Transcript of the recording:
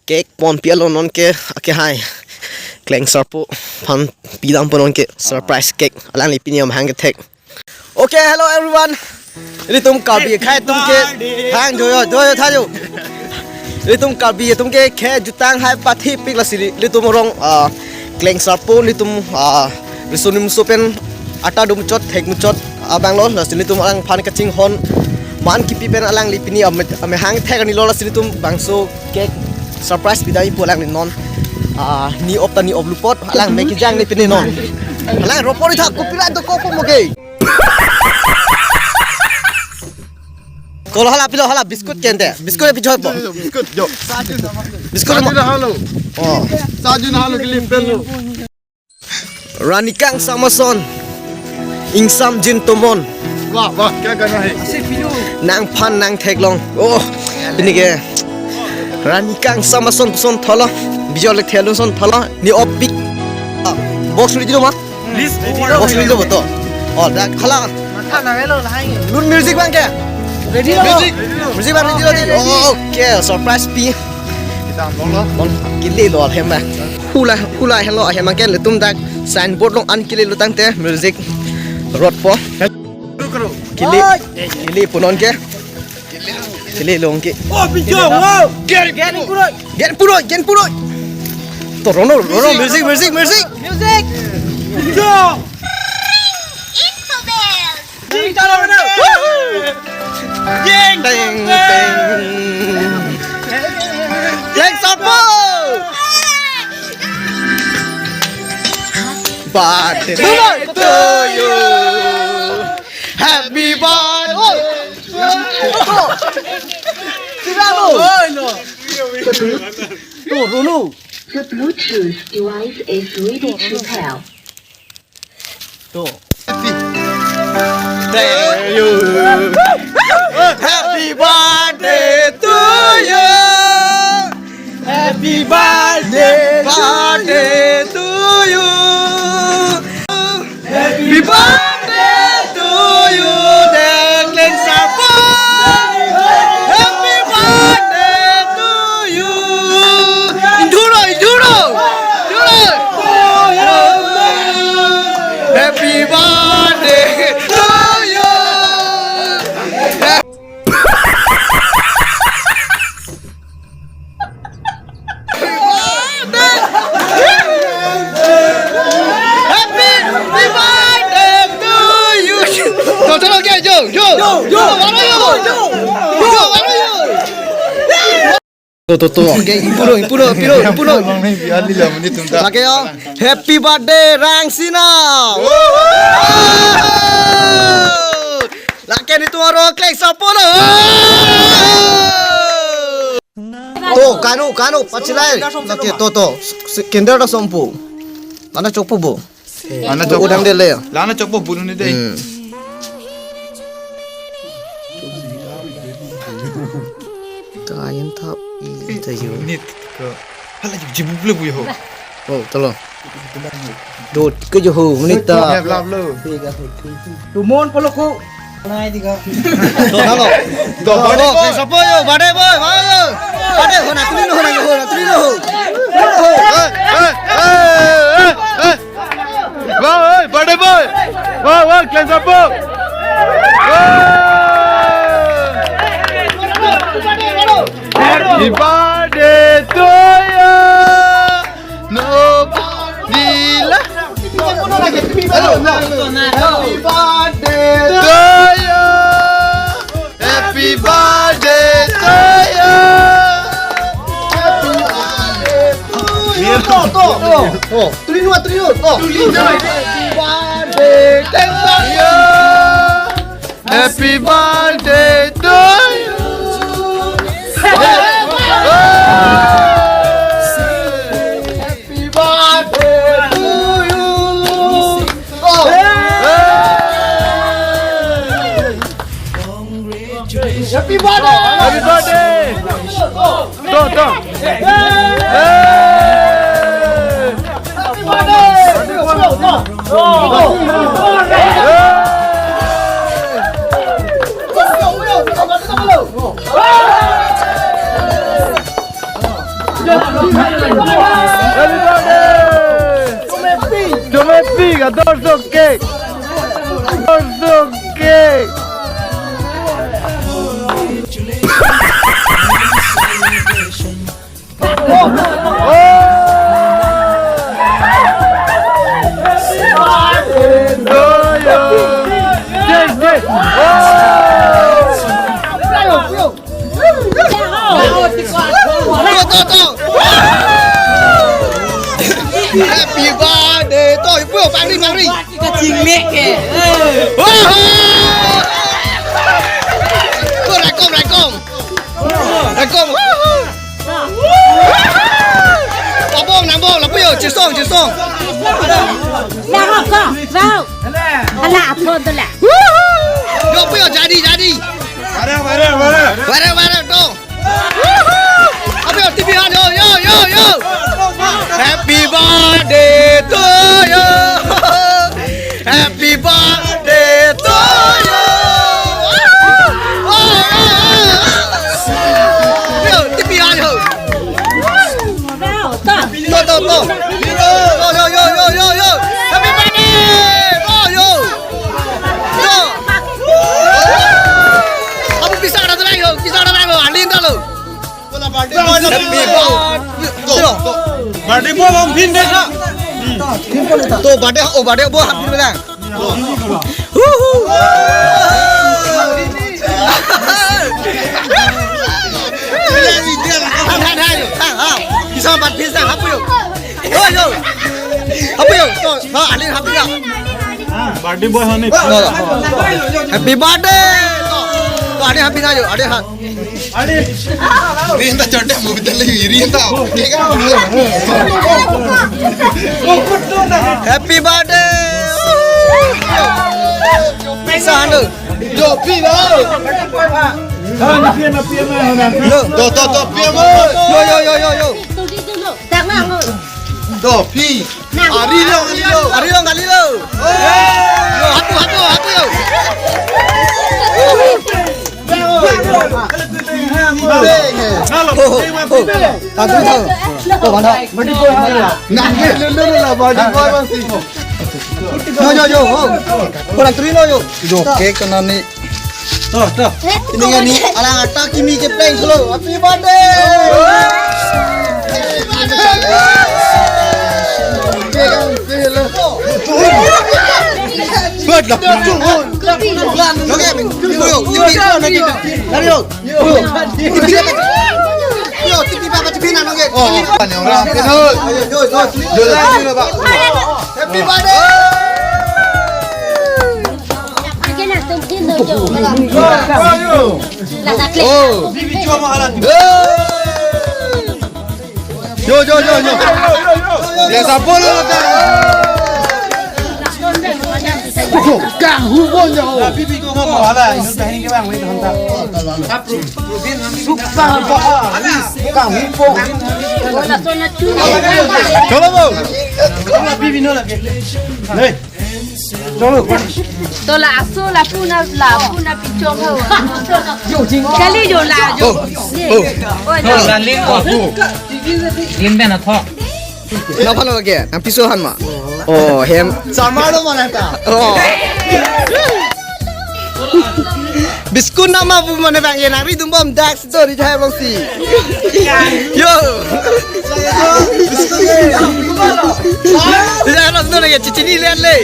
cake pon pialo non ke hai kleng sarpo pan pidam ponon ke surprise cake alang lipiniam hang tek. Okay, hello everyone. Ini tum kabi khai tum ke hang joyo thajo. Ini tum kabi tum ke khe jutang hai pathi pik la sili li tum rong kleng sarpo li tum risunim sopen ata dum chot thek mu chot abang lo la sili tum alang phan ka ching hon man kipi pen alang lipini ame hang thek ani lo la sili tum bangso cake surprise bidai pulang ni non ni opta ni oblupot alang me ki jang ni pini non alang ropori thak copyright to ko mo ke kalau hala biskut kente biskut pi jopo biskut jo biskut na halo oh saju na halo gilim pelo ranikang samason ingsam jin tomon wah kya gana hai nang phan nang theklong oh ini ke ranikang samason son thola bijol thelu son thola ni opik box li dilo ma list box li dilo to oh da khala lun music bang ke ready music bang ready oh okay surprise pi bon kili lo hema hula hello hema ke letum dak signboard long an kili lutang te music road po kili punon ke kili long ke oh bijong wow get puro to rono music bijong ding ding Kleng Sarpo birthday to you happy birthday The Bluetooth device is ready to pair. Happy birthday to you. Happy birthday to you. Happy birthday to you, Kleng Sarpo. Happy birthday to you. Induro. Happy birthday to you. Chalo ke jo to oke impuro lagi yo happy birthday Rangsina lagi ni tuaro Kleng Sarpo to kanu pachilai lagi to kender da sompu mana chopu bo ana jo udang de le lana chokpo bunu ni dei kain thap tayo ni ko hala jibu ble bu yo oh tolo dot ke jo ho menita lab lo Tumon polo ko. Nai tiga. to halo to bade Kleng Sarpo yo bade hona tulino wow bade boy wow Kleng Sarpo happy birthday to you nobody happy birthday to you happy birthday to you tulino happy birthday Kleng Sarpo happy birthday to you happy birthday to you happy birthday to Domestic, adorso cake. Adorso cake. Happy birthday to ibu pangri Kecing mek ke. Rekom nambong lapu yo cisong Là học con, vào. Là thôn tôi là. yo pu yo jadi Bareng to apa yo TV han yo Happy birthday to you Happy birthday to you yo TV han yo Vào, to. to yo Happy birthday to you Apa pisah ada lagi yo alin ta lo Happy birthday Birthday boy bom pin deh kak. to birthday bo happy birthday Bisa bat bisa apa yo apa yo to alin happy ya Birthday boy hane. Happy birthday to alin happy na yo alin hat Rinta chonde mubidal rinta. Happy birthday bisa anu Yo pina. To pia mo. yo Tôi đi tôi lộ. Đang nào ngồi. To pi. Ari lo. kali lo yo hapu yo Aku tahu. Oh, mana? Nanti lulu lah birthday boy masih. Yo. Kurang terino yo. Yo cake kena ni. Ini kan ni alang atak kimi ke playing slow. Happy birthday. Buat lah. Okey, yo. Dari yo. Yo, tipi papa tipi nan okey. Oh, ni orang kenal. Yo. Pak. Happy birthday. Cái nào tôi tin rồi chủ. Là đặt lên. Oh. Yo. Ya siapa lu? Càng hú vô nhau. Bibi ko mo wala. Ino tahin ke bang wait hanta. Súc càng võ. Càng hú vô. Gọi là tôi là chú. Cholo mo. Bibi no lagi. Nei. Tôi là số là puna pichong hơn. Cái lý do là dù. Ôi là liên của liên bên là thọ Nak apa lagi? Yang pisuhan mak. Oh, hem. Sama lu mana ta? Oh. Biskut nama pun mana bang yang nari tumbam dax tu di cahaya bang si. Yo. Di cahaya bang tu lagi cici ni lihat le.